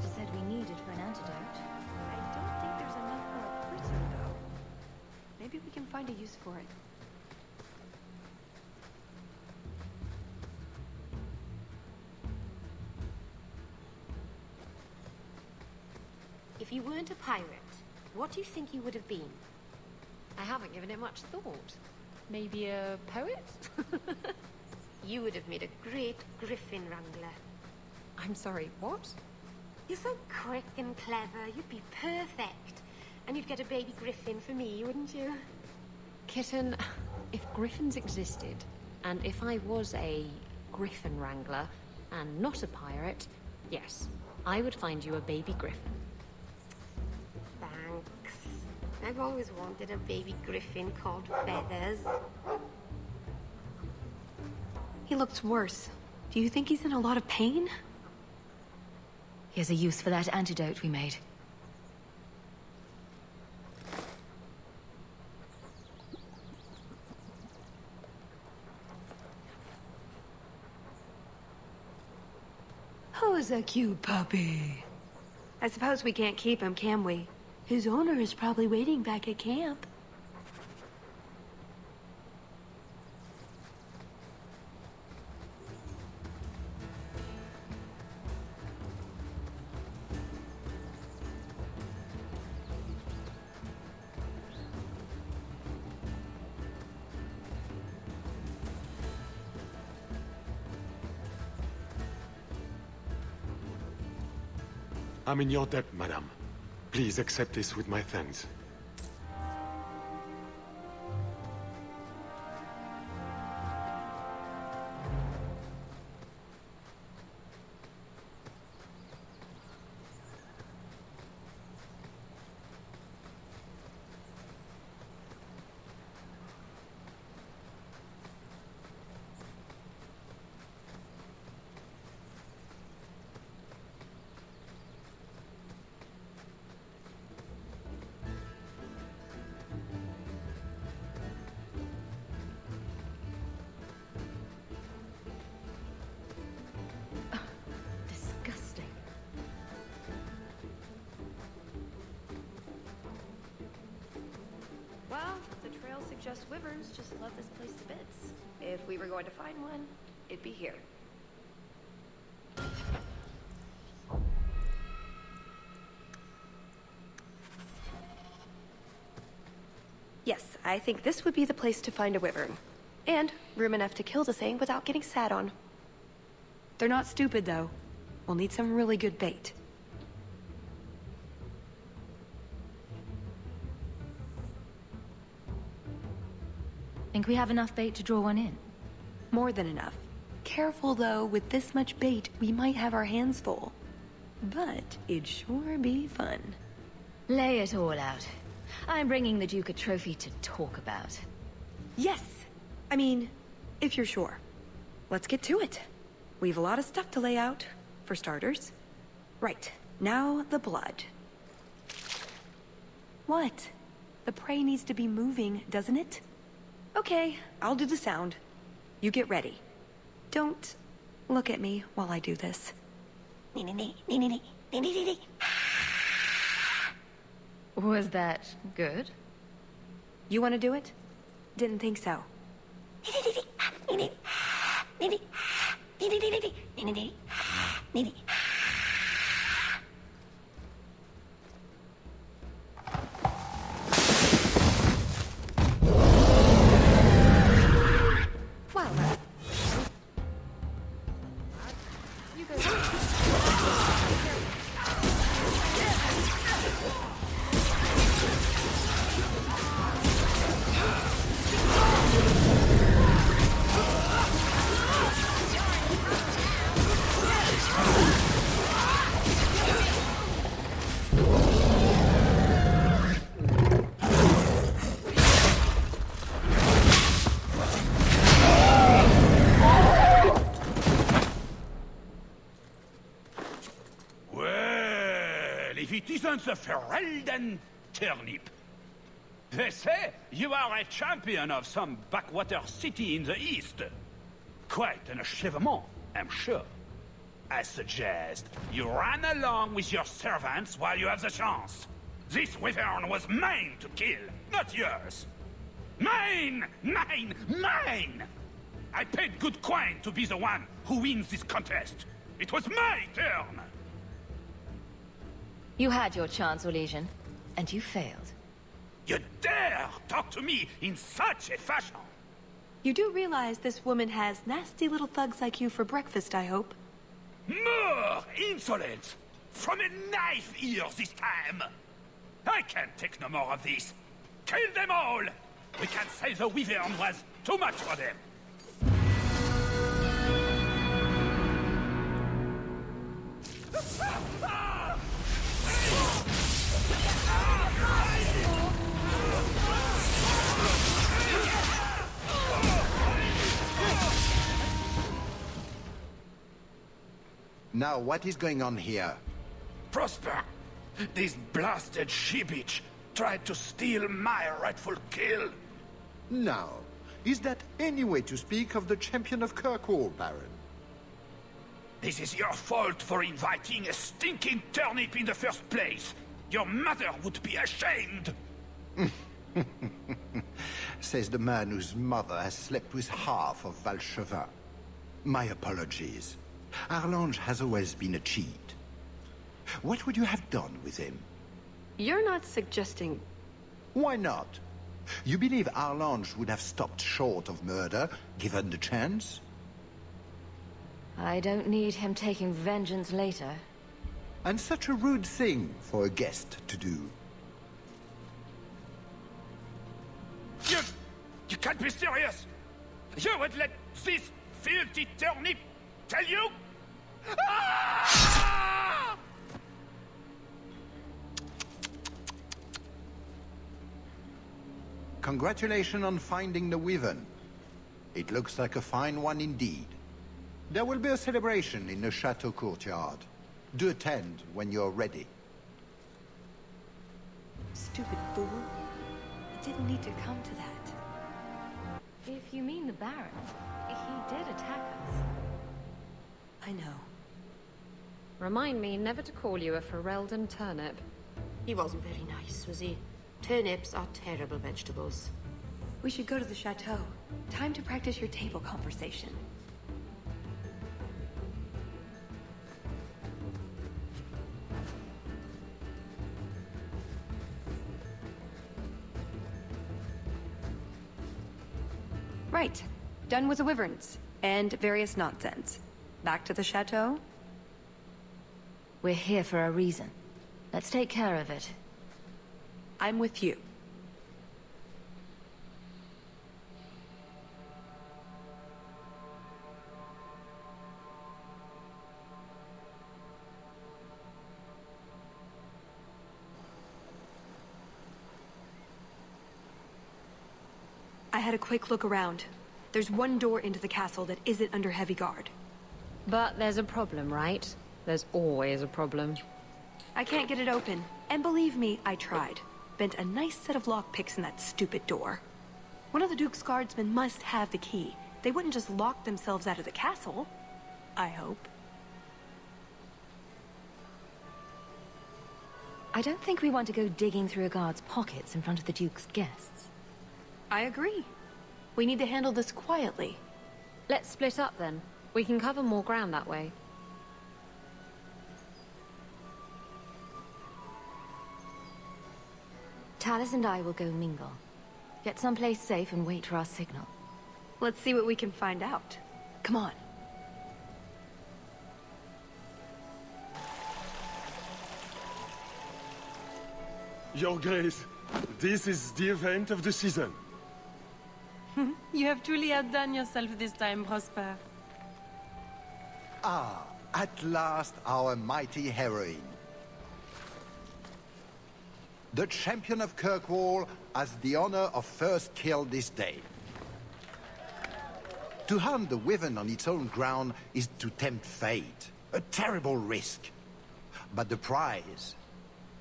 master said we needed for an antidote. I don't think there's enough for a person, though. Maybe we can find a use for it. If you weren't a pirate, what do you think you would have been? I haven't given it much thought. Maybe a poet? You would have made a great griffin wrangler. I'm sorry, what? You're so quick and clever, you'd be perfect. And you'd get a baby griffin for me, wouldn't you? Kitten, if griffins existed, and if I was a griffin wrangler, and not a pirate, yes, I would find you a baby griffin. Thanks. I've always wanted a baby griffin called Feathers. He looks worse. Do you think he's in a lot of pain? He has a use for that antidote we made. Who's a cute puppy? I suppose we can't keep him, can we? His owner is probably waiting back at camp. I'm in your debt, madame. Please accept this with my thanks. Disgusting. Well, the trail suggests wyverns just love this place to bits. If we were going to find one, it'd be here. Yes, I think this would be the place to find a wyvern. And room enough to kill the thing without getting sat on. They're not stupid, though. We'll need some really good bait. Think we have enough bait to draw one in? More than enough. Careful, though, with this much bait, we might have our hands full. But it'd sure be fun. Lay it all out. I'm bringing the Duke a trophy to talk about. Yes! I mean, if you're sure. Let's get to it. We've a lot of stuff to lay out, for starters. Right, now the blood. What? The prey needs to be moving, doesn't it? Okay, I'll do the sound. You get ready. Don't look at me while I do this. Was that good? You want to do it? Didn't think so. If it isn't the Ferelden turnip. They say you are a champion of some backwater city in the east. Quite an achievement, I'm sure. I suggest you run along with your servants while you have the chance. This wyvern was mine to kill, not yours. Mine! Mine! Mine! I paid good coin to be the one who wins this contest. It was my turn! You had your chance, Orlesian, and you failed. You dare talk to me in such a fashion? You do realize this woman has nasty little thugs like you for breakfast, I hope? More insolence! From a knife ear this time! I can't take no more of this. Kill them all! We can't say the wyvern was too much for them. Now, what is going on here? Prosper, this blasted she-bitch tried to steal my rightful kill. Now, is that any way to speak of the champion of Kirkwall, Baron? This is your fault for inviting a stinking turnip in the first place. Your mother would be ashamed. Says the man whose mother has slept with half of Valchevin. My apologies. Arlange has always been a cheat. What would you have done with him? You're not suggesting... Why not? You believe Arlange would have stopped short of murder, given the chance? I don't need him taking vengeance later. And such a rude thing for a guest to do. You can't be serious! You would let this filthy turnip tell you? Ah! Congratulations on finding the wyvern. It looks like a fine one indeed. There will be a celebration in the Chateau Courtyard. Do attend when you're ready. Stupid fool. It didn't need to come to that. If you mean the Baron, he did attack us. I know. Remind me never to call you a Ferelden turnip. He wasn't very nice, was he? Turnips are terrible vegetables. We should go to the chateau. Time to practice your table conversation. Right. Done with the wyverns. And various nonsense. Back to the chateau? We're here for a reason. Let's take care of it. I'm with you. I had a quick look around. There's one door into the castle that isn't under heavy guard. But there's a problem, right? There's always a problem. I can't get it open. And believe me, I tried. Bent a nice set of lockpicks in that stupid door. One of the Duke's guardsmen must have the key. They wouldn't just lock themselves out of the castle. I hope. I don't think we want to go digging through a guard's pockets in front of the Duke's guests. I agree. We need to handle this quietly. Let's split up then. We can cover more ground that way. Tallis and I will go mingle. Get someplace safe and wait for our signal. Let's see what we can find out. Come on. Your Grace, this is the event of the season. You have truly outdone yourself this time, Prosper. Ah, at last our mighty heroine. The champion of Kirkwall has the honor of first kill this day. To hunt the wyvern on its own ground is to tempt fate. A terrible risk. But the prize...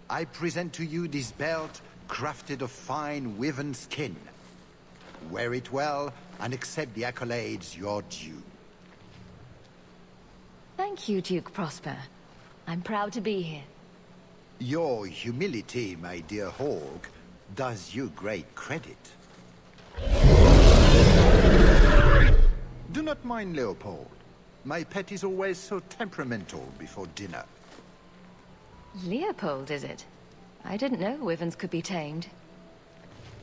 I present to you this belt crafted of fine wyvern skin. Wear it well and accept the accolades you're due. Thank you, Duke Prosper. I'm proud to be here. Your humility, my dear Hawk, does you great credit. Do not mind Leopold. My pet is always so temperamental before dinner. Leopold, is it? I didn't know wyverns could be tamed.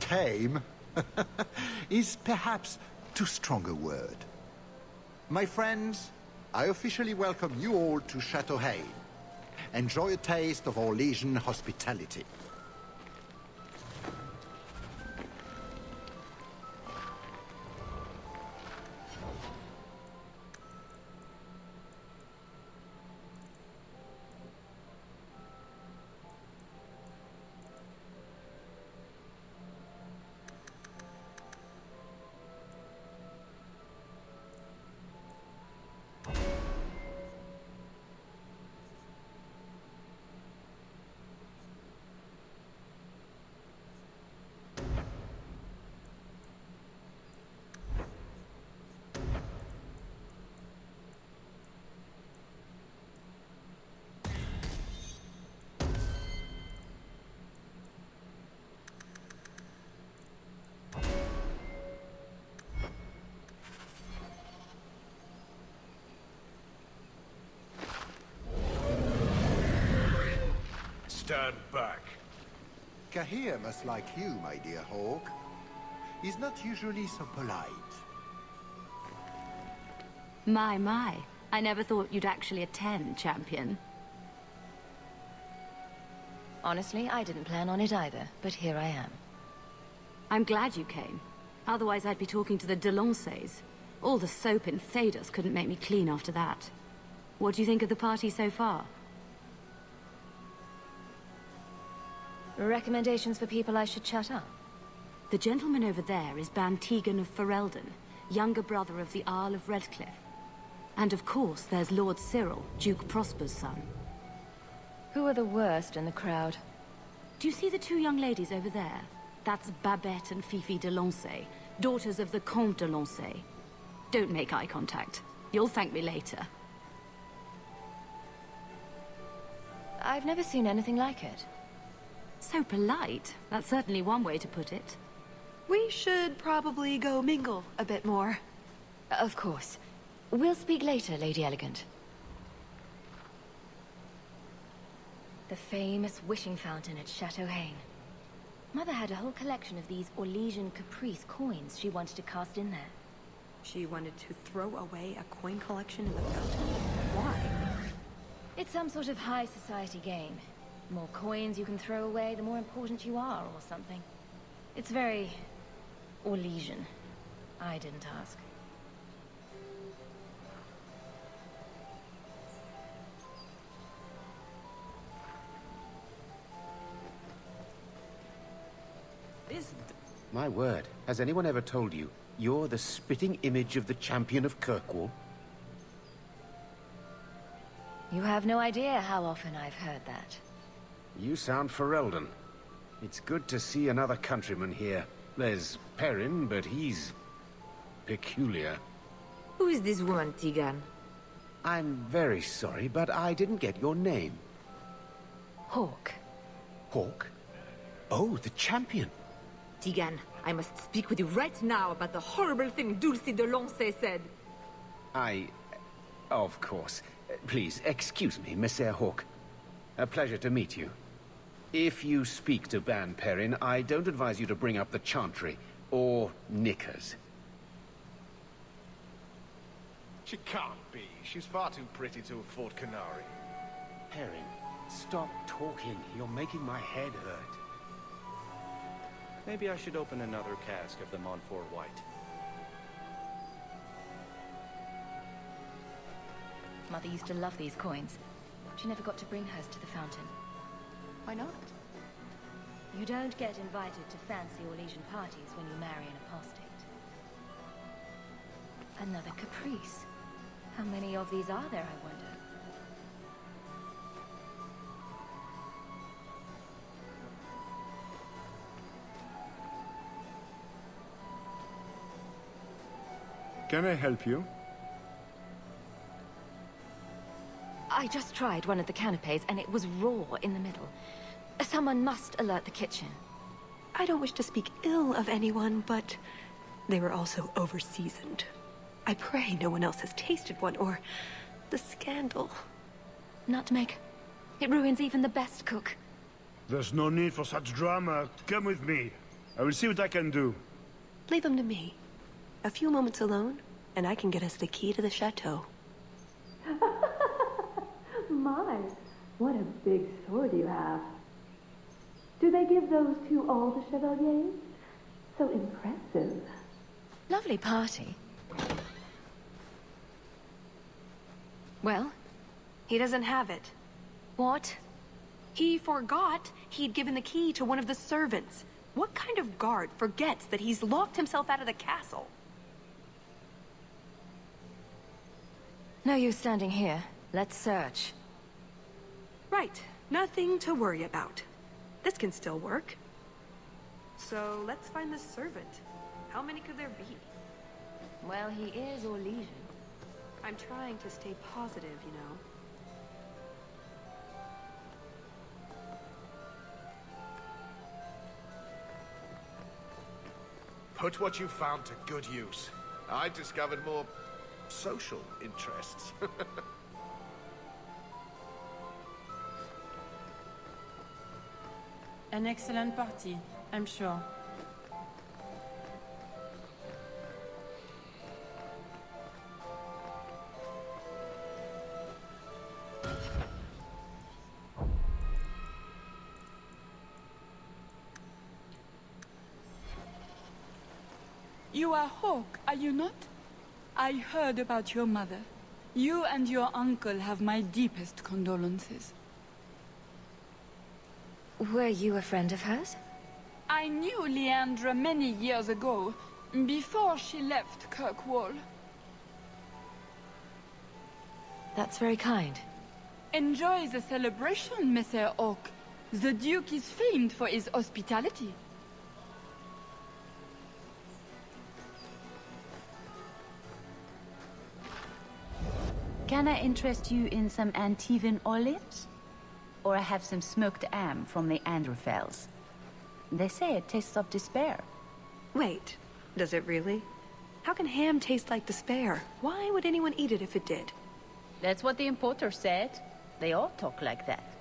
Tame is perhaps too strong a word. My friends, I officially welcome you all to Chateau Haine. Enjoy a taste of Orlesian hospitality. Stand back. Kahir must like you, my dear Hawk. He's not usually so polite. My. I never thought you'd actually attend, champion. Honestly, I didn't plan on it either, but here I am. I'm glad you came. Otherwise, I'd be talking to the Delanceys. All the soap in Thedas couldn't make me clean after that. What do you think of the party so far? Recommendations for people I should chat up? The gentleman over there is Bantegan of Ferelden, younger brother of the Earl of Redcliffe. And of course, there's Lord Cyril, Duke Prosper's son. Who are the worst in the crowd? Do you see the two young ladies over there? That's Babette and Fifi de Lancey, daughters of the Comte de Lancey. Don't make eye contact. You'll thank me later. I've never seen anything like it. So polite. That's certainly one way to put it. We should probably go mingle a bit more. Of course. We'll speak later, Lady Elegant. The famous wishing fountain at Chateau Haine. Mother had a whole collection of these Orlesian caprice coins she wanted to cast in there. She wanted to throw away a coin collection in the fountain? Why? It's some sort of high society game. The more coins you can throw away, the more important you are, or something. It's very... Orlesian. I didn't ask. My word, has anyone ever told you you're the spitting image of the champion of Kirkwall? You have no idea how often I've heard that. You sound Ferelden. It's good to see another countryman here. There's Perrin, but he's... peculiar. Who is this woman, Tegan? I'm very sorry, but I didn't get your name. Hawk. Hawk? Oh, the champion. Tegan, I must speak with you right now about the horrible thing Dulce de Lancey said. Of course. Please, excuse me, Monsieur Hawk. A pleasure to meet you. If you speak to Ban Perrin, I don't advise you to bring up the Chantry, or knickers. She can't be. She's far too pretty to afford Canary. Perrin, stop talking. You're making my head hurt. Maybe I should open another cask of the Montfort White. Mother used to love these coins. She never got to bring hers to the fountain. Why not? You don't get invited to fancy Orlesian parties when you marry an apostate. Another caprice. How many of these are there, I wonder? Can I help you? just tried one of the canapes and it was raw in the middle. Someone must alert the kitchen. I don't wish to speak ill of anyone, but they were also over-seasoned. I pray no one else has tasted one, or the scandal. Nutmeg. It ruins even the best cook. There's no need for such drama. Come with me. I will see what I can do. Leave them to me. A few moments alone, and I can get us the key to the chateau. My, what a big sword you have. Do they give those to all the chevaliers? So impressive. Lovely party. Well? He doesn't have it. What? He forgot he'd given the key to one of the servants. What kind of guard forgets that he's locked himself out of the castle? No use standing here. Let's search. Right. Nothing to worry about. This can still work. So, let's find the servant. How many could there be? Well, he is Orlesian. I'm trying to stay positive, you know. Put what you found to good use. I discovered more social interests. An excellent party, I'm sure. You are Hawke, are you not? I heard about your mother. You and your uncle have my deepest condolences. Were you a friend of hers? I knew Leandra many years ago, before she left Kirkwall. That's very kind. Enjoy the celebration, Messere Hawke. The Duke is famed for his hospitality. Can I interest you in some Antivan olives? Or I have some smoked ham from the Androfels. They say it tastes of despair. Wait, does it really? How can ham taste like despair? Why would anyone eat it if it did? That's what the importer said. They all talk like that.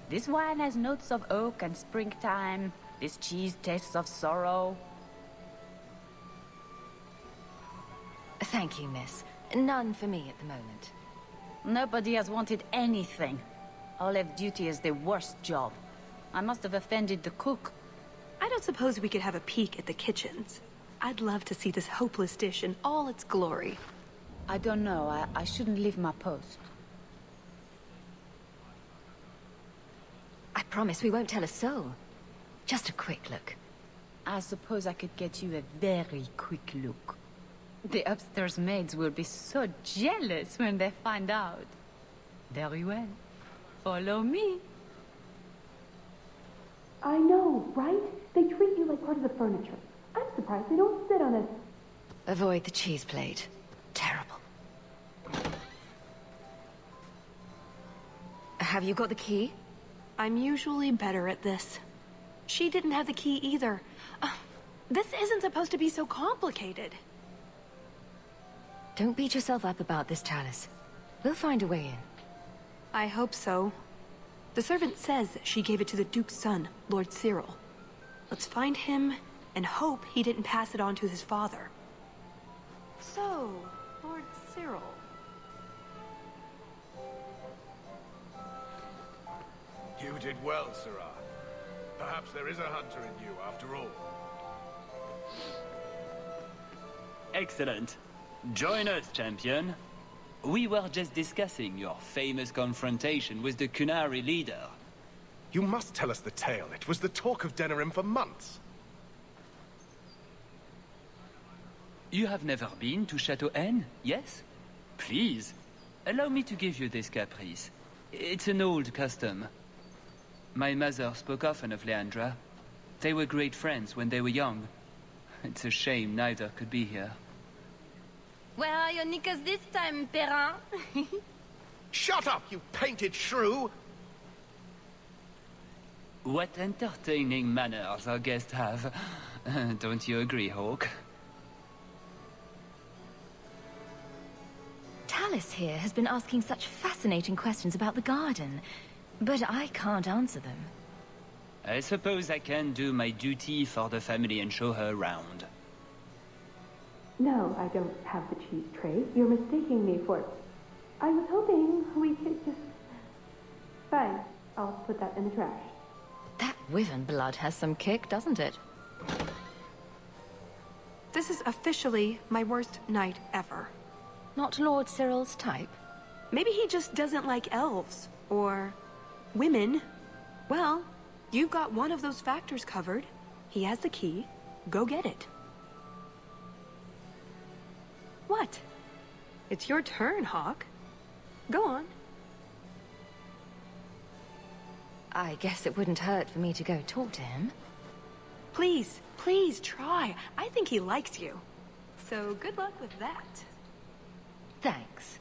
This wine has notes of oak and springtime. This cheese tastes of sorrow. Thank you, miss. None for me at the moment. Nobody has wanted anything. Olive duty is the worst job. I must have offended the cook. I don't suppose we could have a peek at the kitchens. I'd love to see this hopeless dish in all its glory. I don't know. I shouldn't leave my post. I promise we won't tell a soul. Just a quick look. I suppose I could get you a very quick look. The upstairs maids will be so jealous when they find out. Very well. Follow me. I know, right? They treat you like part of the furniture. I'm surprised they don't sit on it. Avoid the cheese plate. Terrible. Have you got the key? I'm usually better at this. She didn't have the key either. This isn't supposed to be so complicated. Don't beat yourself up about this, Tallis. We'll find a way in. I hope so. The servant says she gave it to the Duke's son, Lord Cyril. Let's find him and hope he didn't pass it on to his father. So, Lord Cyril. You did well, Sirrah. Perhaps there is a hunter in you after all. Excellent. Join us, champion. We were just discussing your famous confrontation with the Kunari leader. You must tell us the tale. It was the talk of Denerim for months. You have never been to Chateau Haine, yes? Please, allow me to give you this caprice. It's an old custom. My mother spoke often of Leandra. They were great friends when they were young. It's a shame neither could be here. Where are your knickers this time, Perrin? Shut up, you painted shrew! What entertaining manners our guests have. Don't you agree, Hawk? Tallis here has been asking such fascinating questions about the garden, but I can't answer them. I suppose I can do my duty for the family and show her around. No, I don't have the cheese tray. You're mistaking me for... I was hoping we could just... Fine, I'll put that in the trash. That wyvern blood has some kick, doesn't it? This is officially my worst night ever. Not Lord Cyril's type? Maybe he just doesn't like elves. Or... women. Well, you've got one of those factors covered. He has the key. Go get it. What? It's your turn, Hawk. Go on. I guess it wouldn't hurt for me to go talk to him. Please, please try. I think he likes you. So good luck with that. Thanks.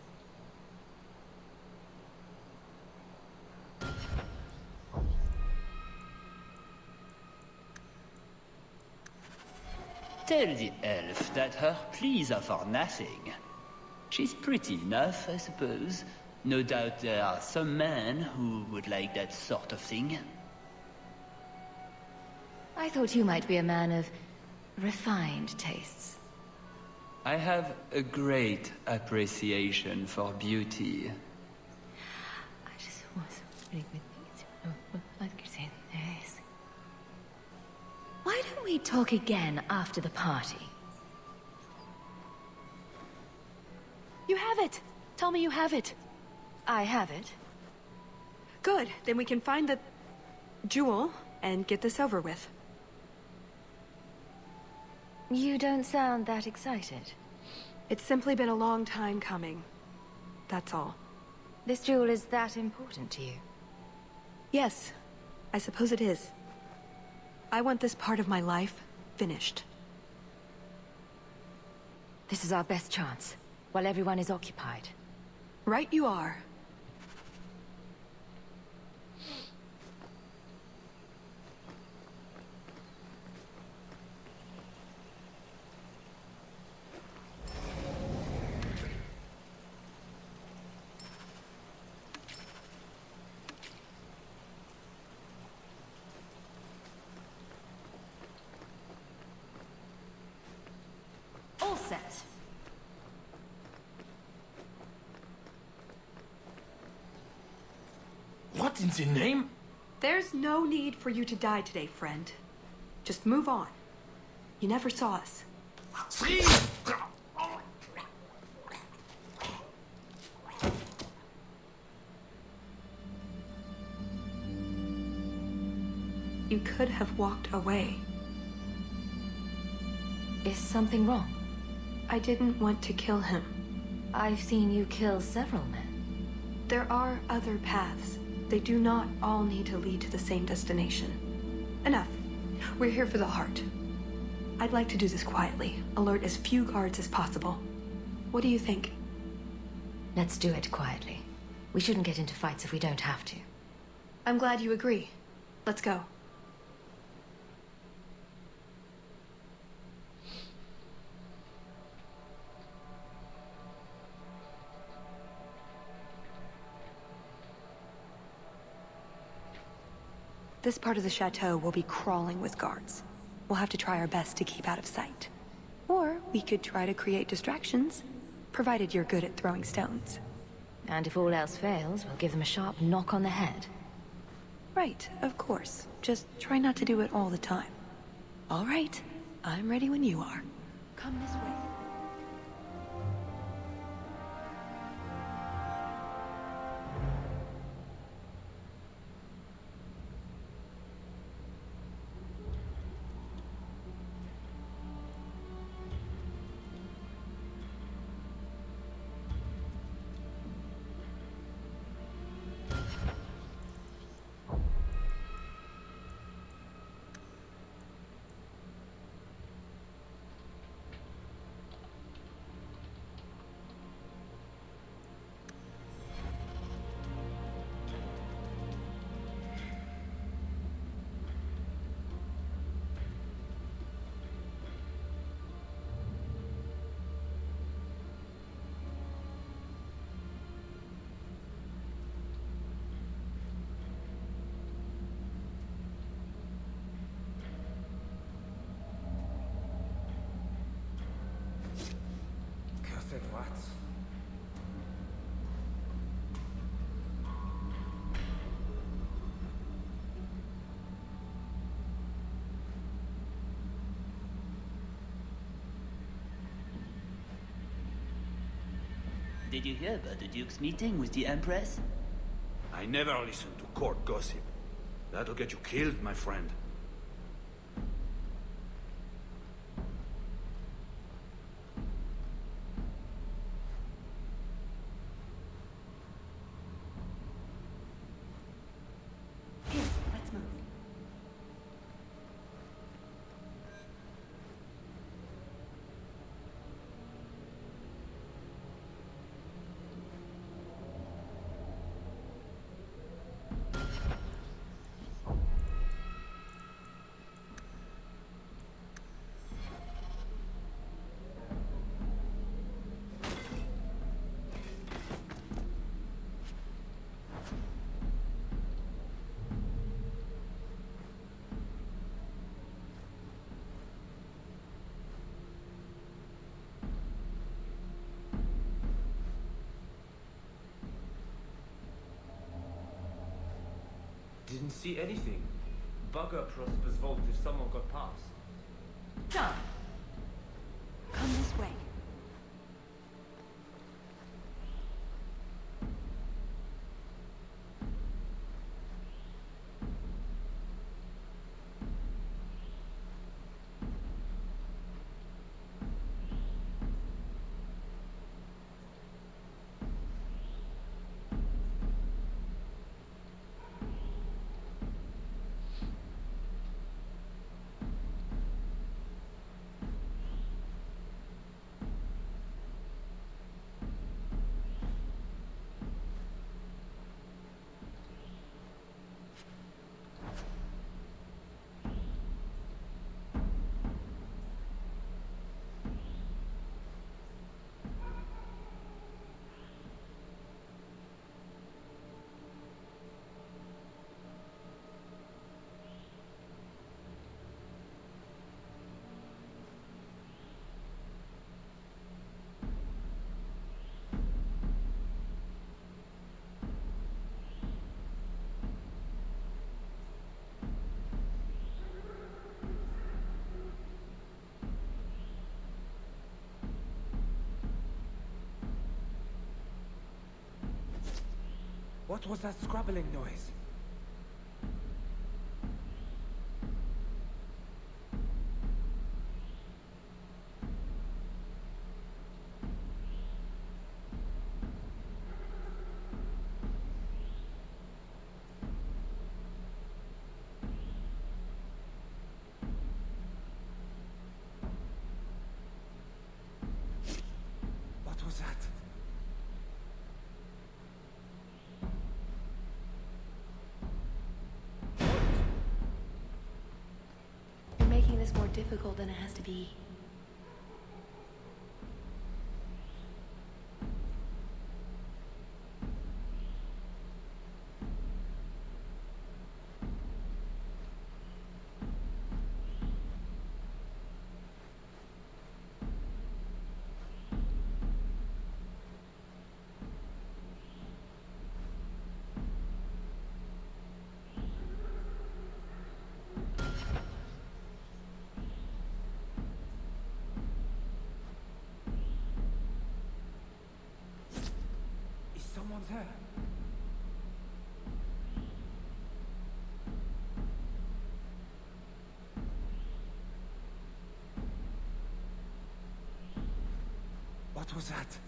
Tell the elf that her pleas are for nothing. She's pretty enough, I suppose. No doubt there are some men who would like that sort of thing. I thought you might be a man of refined tastes. I have a great appreciation for beauty. I just was really with these. I could say this. Why don't we talk again after the party? You have it! Tell me you have it. I have it. Good, then we can find the... jewel and get this over with. You don't sound that excited. It's simply been a long time coming. That's all. This jewel is that important to you? Yes, I suppose it is. I want this part of my life finished. This is our best chance, while everyone is occupied. Right you are. All set. What in the name? There's no need for you to die today, friend. Just move on. You never saw us. You could have walked away. Is something wrong? I didn't want to kill him. I've seen you kill several men. There are other paths. They do not all need to lead to the same destination. Enough. We're here for the heart. I'd like to do this quietly. Alert as few guards as possible. What do you think? Let's do it quietly. We shouldn't get into fights if we don't have to. I'm glad you agree. Let's go. This part of the chateau will be crawling with guards. We'll have to try our best to keep out of sight. Or we could try to create distractions, provided you're good at throwing stones. And if all else fails, we'll give them a sharp knock on the head. Right, of course. Just try not to do it all the time. All right, I'm ready when you are. Come this way. Did you hear about the Duke's meeting with the Empress? I never listen to court gossip. That'll get you killed, my friend. Here, let's move. Didn't see anything. Bugger Prosper's vault if someone got past. John, come this way. What was that scrabbling noise? What was that? You're making this more difficult than it has to be. Someone's here. What was that?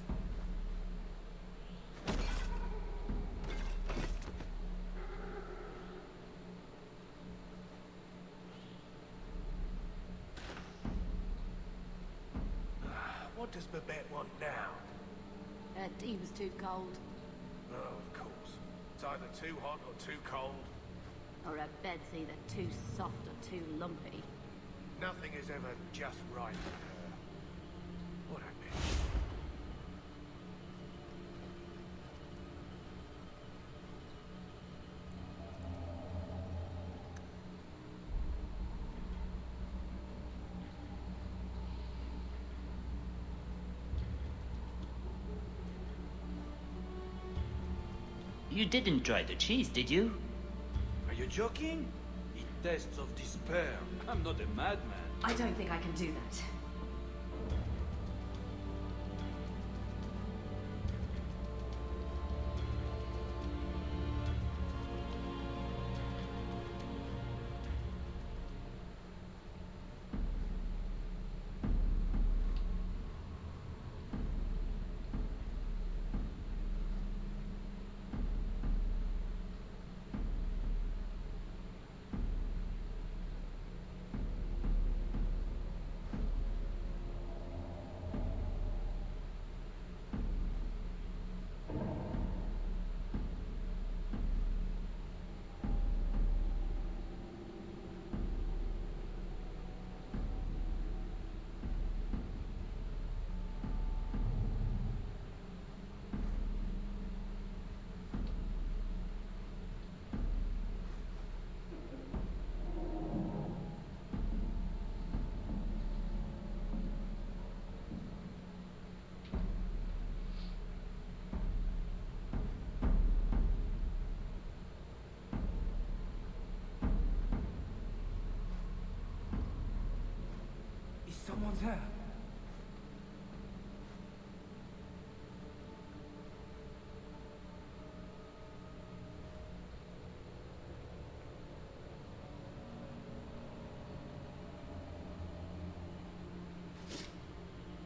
What does Babette want now? Her tea was too cold. Oh, of course. It's either too hot or too cold. Or her bed's either too soft or too lumpy. Nothing is ever just right with her. What a bitch. You didn't try the cheese, did you? Are you joking? It tastes of despair. I'm not a madman. I don't think I can do that. someone's here.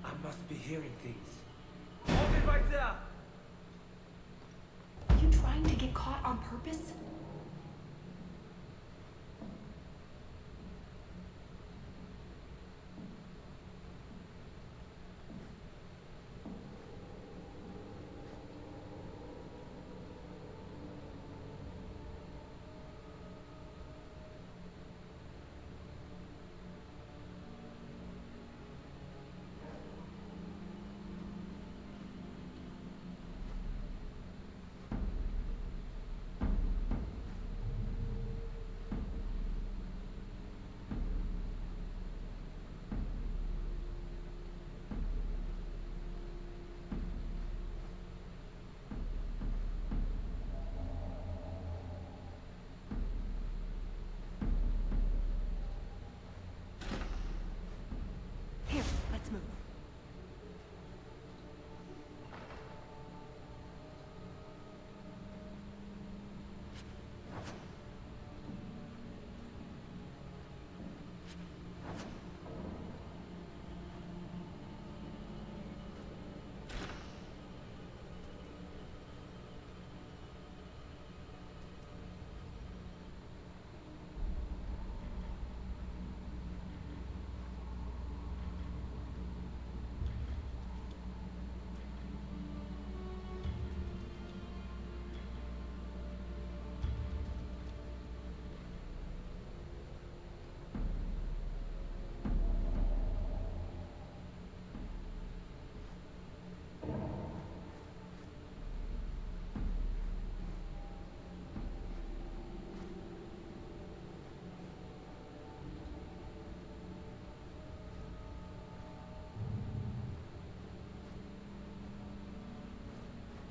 I must be hearing things. Hold it right there! Are you trying to get caught on purpose? Here, let's move.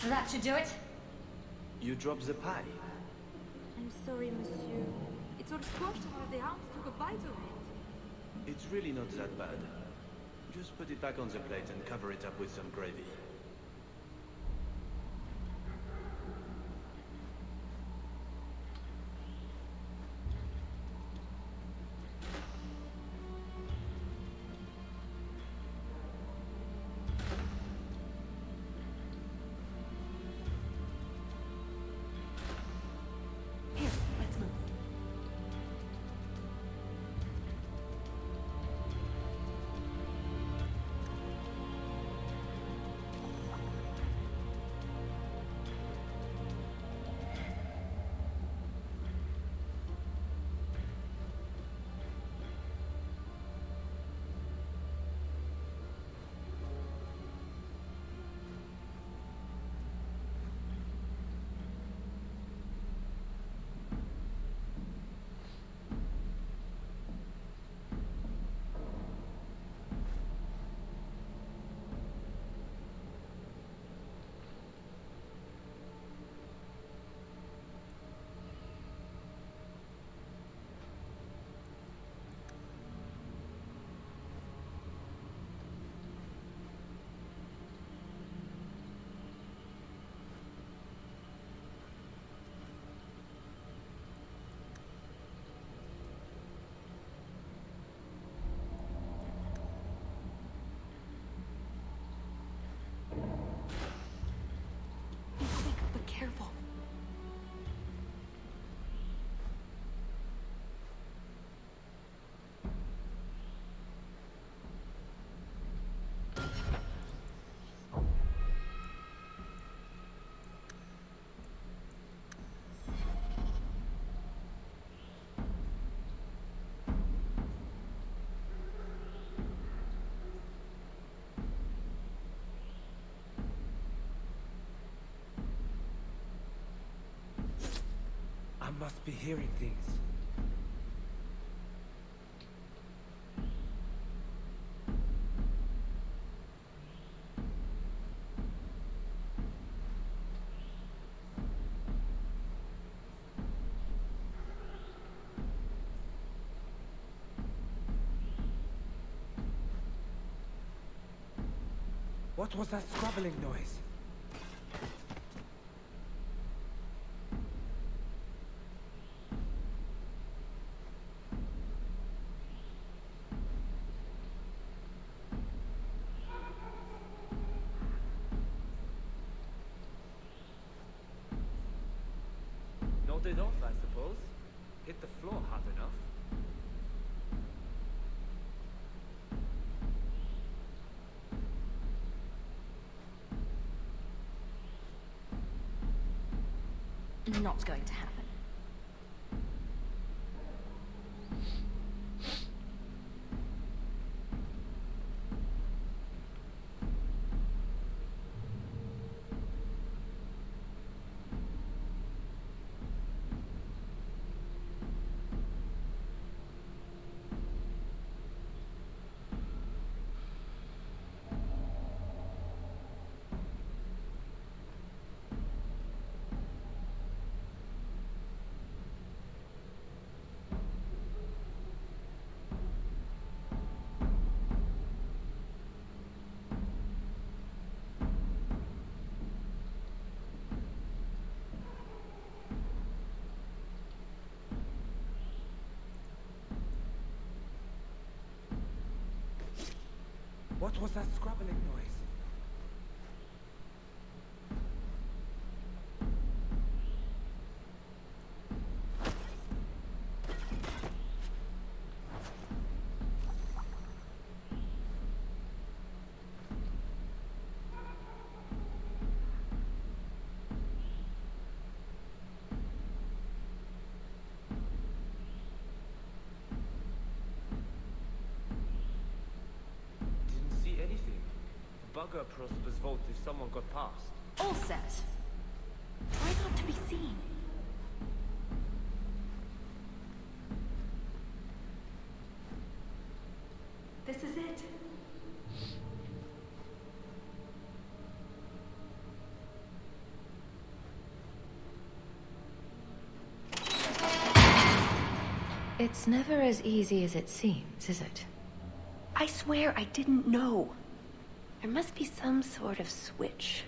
That should do it. You dropped the pie. I'm sorry, monsieur. It's all squashed while the hounds took a bite of it. It's really not that bad. Just put it back on the plate and cover it up with some gravy. Here, let's move. Be quick, but careful. I must be hearing things. What was that scrabbling noise? Nodded off, I suppose. Hit the floor hard enough. Not going to happen. What was that scrabbling noise? Bugger Prosper's vote if someone got past. All set. Try not to be seen. This is it. It's never as easy as it seems, is it? I swear I didn't know. There must be some sort of switch.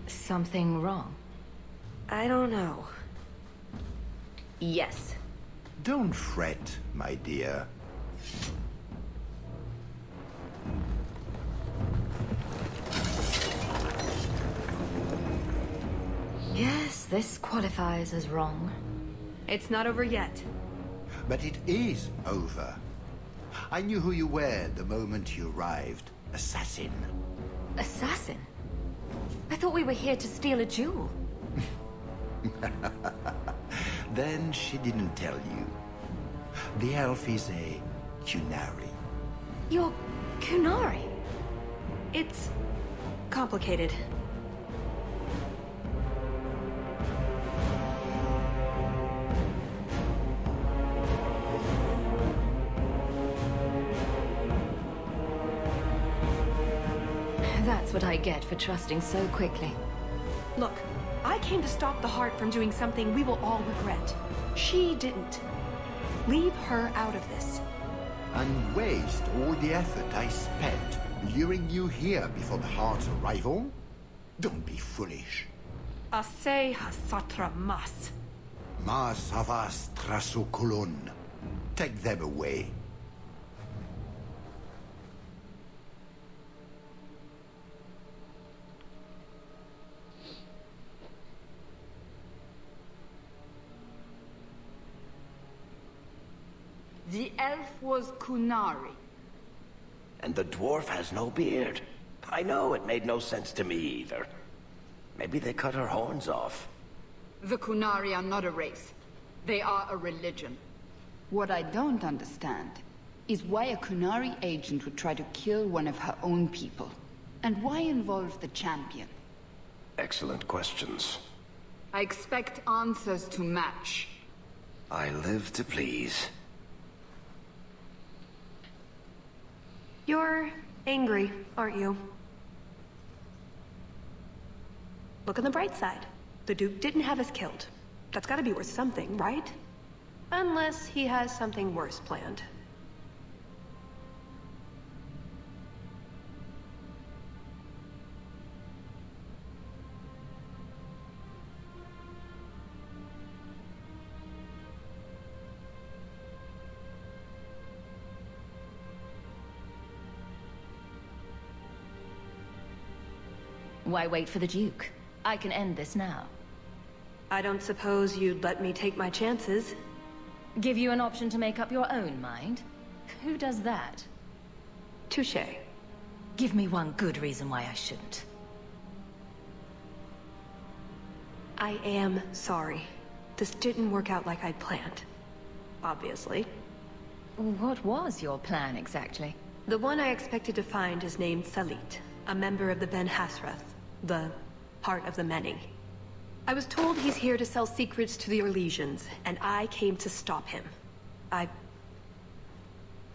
Something wrong? I don't know. Yes. Don't fret, my dear. Yes, this qualifies as wrong. It's not over yet. But it is over. I knew who you were the moment you arrived. Assassin. Assassin? I thought we were here to steal a jewel. Then she didn't tell you. The elf is a Kunari. You're Kunari? It's complicated. That's what I get for trusting so quickly. Look, I came to stop the heart from doing something we will all regret. She didn't. Leave her out of this. And waste all the effort I spent luring you here before the heart's arrival? Don't be foolish. Assez hasatra mas. Mas avas trasokolon. Take them away. The elf was Kunari. And the dwarf has no beard. I know, it made no sense to me either. Maybe they cut her horns off. The Kunari are not a race. They are a religion. What I don't understand is why a Kunari agent would try to kill one of her own people. And why involve the champion? Excellent questions. I expect answers to match. I live to please. You're angry, aren't you? Look on the bright side. The Duke didn't have us killed. That's gotta be worth something, right? Unless he has something worse planned. Why wait for the Duke? I can end this now. I don't suppose you'd let me take my chances. Give you an option to make up your own mind? Who does that? Touché. Give me one good reason why I shouldn't. I am sorry. This didn't work out like I'd planned. Obviously. What was your plan exactly? The one I expected to find is named Salit, a member of the Ben Hasrath, the Heart of the Many. I was told he's here to sell secrets to the Orlesians, and I came to stop him. I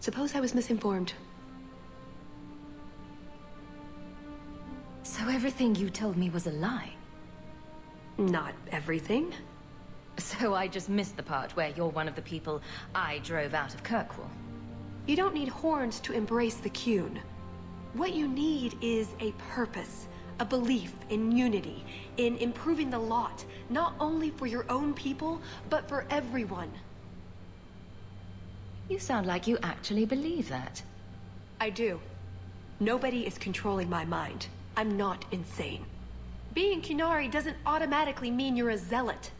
suppose I was misinformed. So everything you told me was a lie? Not everything. So I just missed the part where you're one of the people I drove out of Kirkwall. You don't need horns to embrace the Qun. What you need is a purpose, a belief in unity, in improving the lot, not only for your own people, but for everyone. You sound like you actually believe that. I do. Nobody is controlling my mind. I'm not insane. Being Kunari doesn't automatically mean you're a zealot.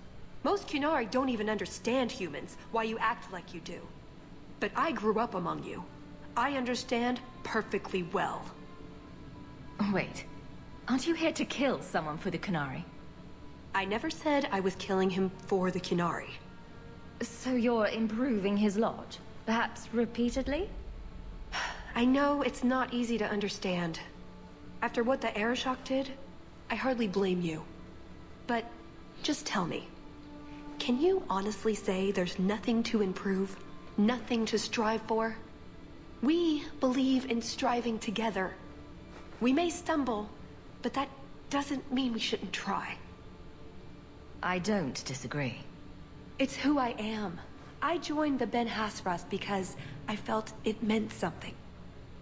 Most Kunari don't even understand humans, why you act like you do. But I grew up among you. I understand perfectly well. Wait, aren't you here to kill someone for the Kunari? I never said I was killing him for the Kunari. So you're improving his lodge? Perhaps repeatedly? I know it's not easy to understand. After what the air shock did, I hardly blame you. But just tell me, can you honestly say there's nothing to improve? Nothing to strive for? We believe in striving together. We may stumble, but that doesn't mean we shouldn't try. I don't disagree. It's who I am. I joined the Ben Hasrath because I felt it meant something.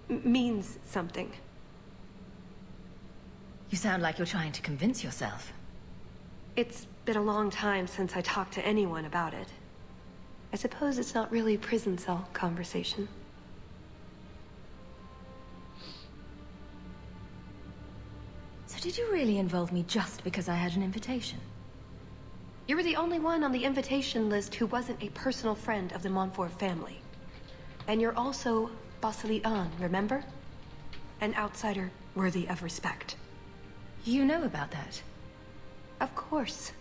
Means something. You sound like you're trying to convince yourself. It's been a long time since I talked to anyone about it. I suppose it's not really prison cell conversation. So did you really involve me just because I had an invitation? You were the only one on the invitation list who wasn't a personal friend of the Montfort family. And you're also Basilean, remember? An outsider worthy of respect. You know about that? Of course.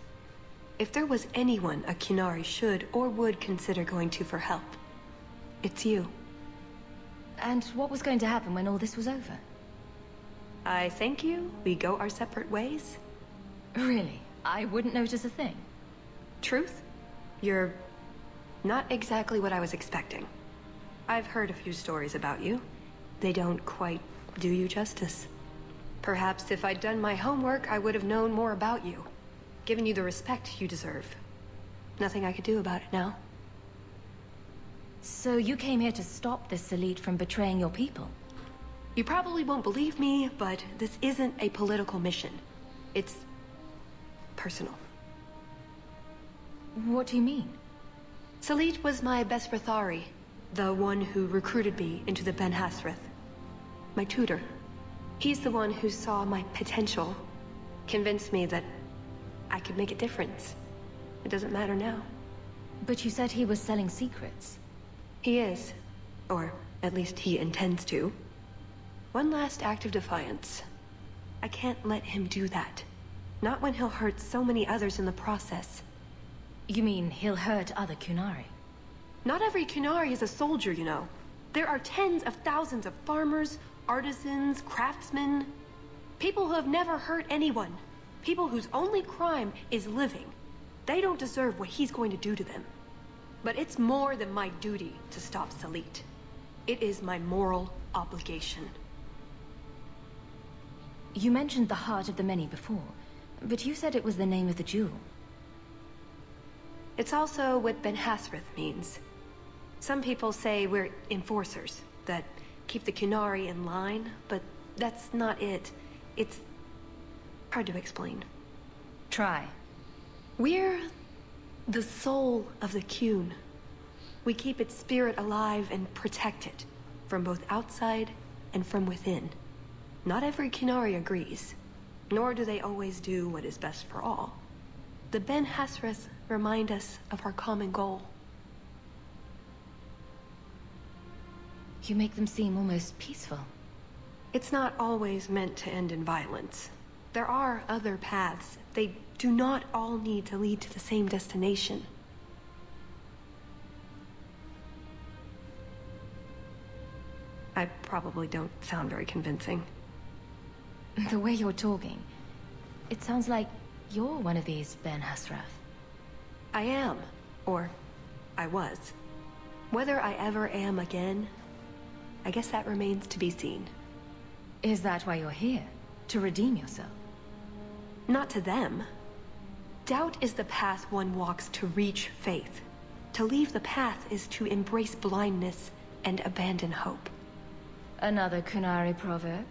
If there was anyone a Qunari should or would consider going to for help, it's you. And what was going to happen when all this was over? I thank you, we go our separate ways. Really? I wouldn't notice a thing. Truth? You're not exactly what I was expecting. I've heard a few stories about you. They don't quite do you justice. Perhaps if I'd done my homework, I would have known more about you. Given you the respect you deserve. Nothing I could do about it now. So you came here to stop this elite from betraying your people? You probably won't believe me, but this isn't a political mission. It's personal. What do you mean? Salit was my best Rathari, the one who recruited me into the Ben Hasrith. My tutor. He's the one who saw my potential, convinced me that I could make a difference. It doesn't matter now. But you said he was selling secrets. He is. Or at least he intends to. One last act of defiance. I can't let him do that. Not when he'll hurt so many others in the process. You mean he'll hurt other Qunari? Not every Qunari is a soldier, you know. There are tens of thousands of farmers, artisans, craftsmen. People who have never hurt anyone. People whose only crime is living. They don't deserve what he's going to do to them. But it's more than my duty to stop Salit. It is my moral obligation. You mentioned the Heart of the Many before, but you said it was the name of the jewel. It's also what Ben Hasrith means. Some people say we're enforcers, that keep the Qunari in line, but that's not it. It's hard to explain. Try. We're the soul of the Qun. We keep its spirit alive and protect it, from both outside and from within. Not every Qunari agrees, nor do they always do what is best for all. The Ben Hasrith remind us of our common goal. You make them seem almost peaceful. It's not always meant to end in violence. There are other paths. They do not all need to lead to the same destination. I probably don't sound very convincing. The way you're talking, it sounds like you're one of these Ben Hasrith. I am. Or I was. Whether I ever am again, I guess that remains to be seen. Is that why you're here? To redeem yourself? Not to them. Doubt is the path one walks to reach faith. To leave the path is to embrace blindness and abandon hope. Another Qunari proverb?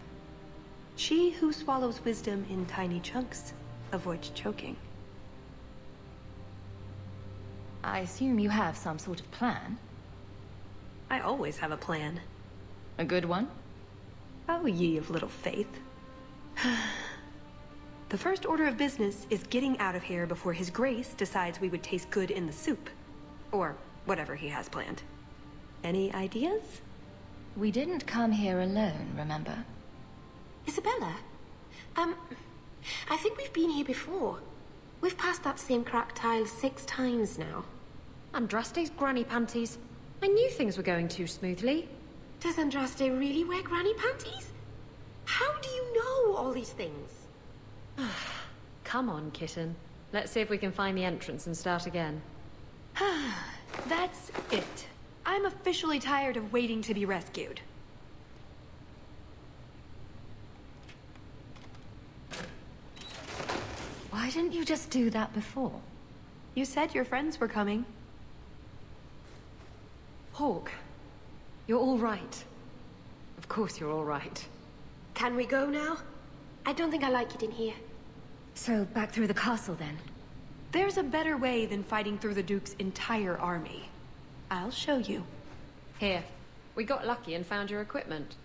She who swallows wisdom in tiny chunks avoids choking. I assume you have some sort of plan? I always have a plan. A good one? Oh, ye of little faith. The first order of business is getting out of here before His Grace decides we would taste good in the soup. Or whatever he has planned. Any ideas? We didn't come here alone, remember? Isabela, I think we've been here before. We've passed that same cracked tile 6 times now. Andraste's granny panties. I knew things were going too smoothly. Does Andraste really wear granny panties? How do you know all these things? Come on, kitten. Let's see if we can find the entrance and start again. That's it. I'm officially tired of waiting to be rescued. Why didn't you just do that before? You said your friends were coming. Hawk, you're all right. Of course you're all right. Can we go now? I don't think I like it in here. So, back through the castle then? There's a better way than fighting through the Duke's entire army. I'll show you. Here. We got lucky and found your equipment.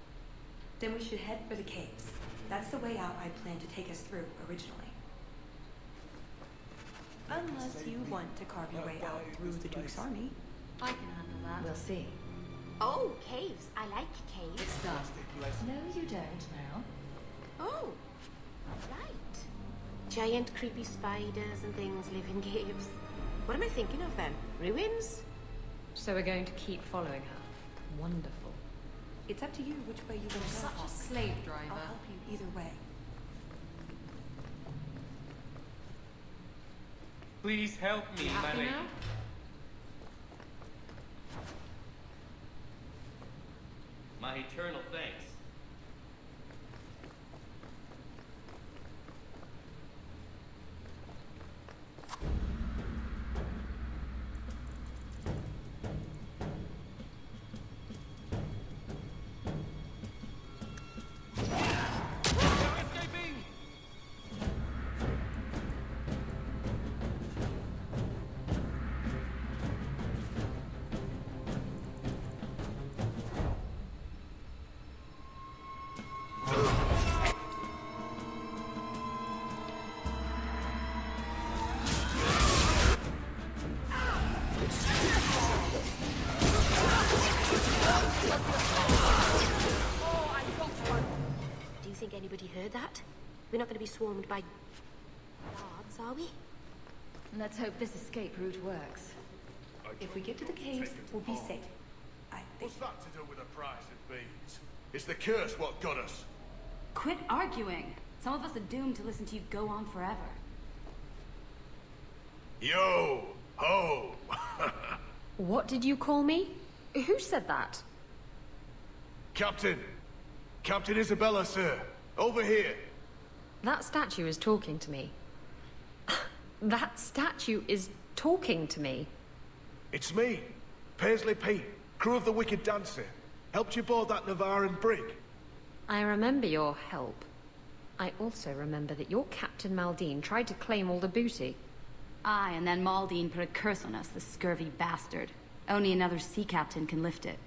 Then we should head for the caves. That's the way out I planned to take us through originally. Unless you want to carve your way out through the Duke's army. I can handle that. We'll see. Oh, caves. I like caves. It's done. No, you don't, Merrill. Oh, right. Giant creepy spiders and things live in caves. What am I thinking of then? Ruins? So we're going to keep following her. Wonderful. It's up to you which way you want to go. Such a slave driver. I'll help you either way. Please help me, You happy my lady. now? My eternal thanks. Anybody heard that? We're not going to be swarmed by guards, are we? Let's hope this escape route works. If we get to the caves, we'll be safe. What's that to do with the price of beans? It's the curse what got us. Quit arguing. Some of us are doomed to listen to you go on forever. Yo! Ho! What did you call me? Who said that? Captain! Captain Isabela, sir! Over here! That statue is talking to me. That statue is talking to me. It's me, Paisley Pete, crew of the Wicked Dancer. Helped you board that Navaran brig. I remember your help. I also remember that your Captain Maldine tried to claim all the booty. Aye, and then Maldine put a curse on us, the scurvy bastard. Only another sea captain can lift it.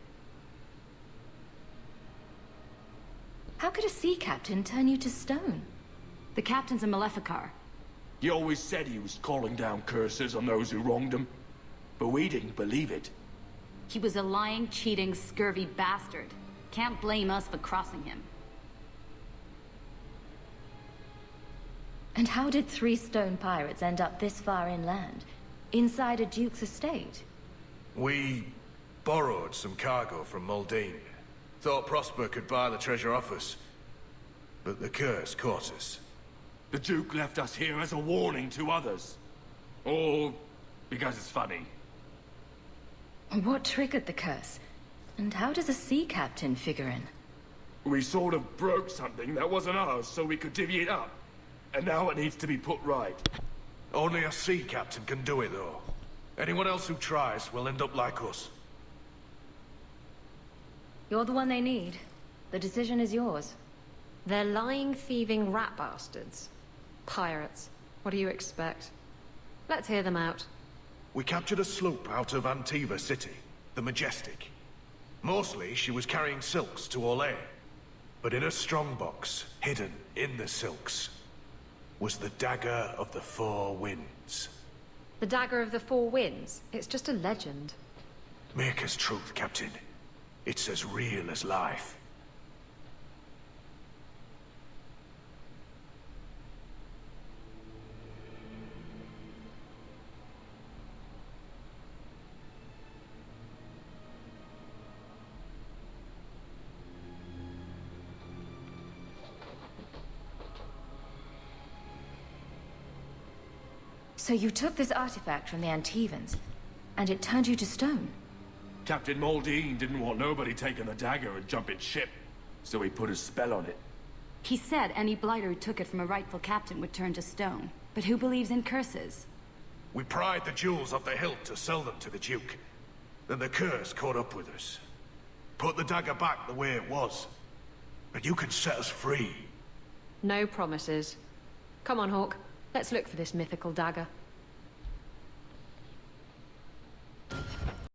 How could a sea captain turn you to stone? The captain's a Maleficar. He always said he was calling down curses on those who wronged him. But we didn't believe it. He was a lying, cheating, scurvy bastard. Can't blame us for crossing him. And how did 3 stone pirates end up this far inland? Inside a duke's estate? We borrowed some cargo from Maldine. Thought Prosper could buy the treasure off us. But the curse caught us. The Duke left us here as a warning to others. Or because it's funny. What triggered the curse? And how does a sea captain figure in? We sort of broke something that wasn't ours so we could divvy it up. And now it needs to be put right. Only a sea captain can do it, though. Anyone else who tries will end up like us. You're the one they need. The decision is yours. They're lying, thieving rat bastards. Pirates. What do you expect? Let's hear them out. We captured a sloop out of Antiva City, the Majestic. Mostly, she was carrying silks to Orlais. But in a strongbox, hidden in the silks, was the Dagger of the Four Winds. The Dagger of the Four Winds? It's just a legend. Make us truth, Captain. It's as real as life. So you took this artifact from the Antivans, and it turned you to stone? Captain Maldine didn't want nobody taking the dagger and jumping ship, so he put a spell on it. He said any blighter who took it from a rightful captain would turn to stone. But who believes in curses? We pried the jewels off the hilt to sell them to the Duke. Then the curse caught up with us. Put the dagger back the way it was. And you can set us free. No promises. Come on, Hawk. Let's look for this mythical dagger.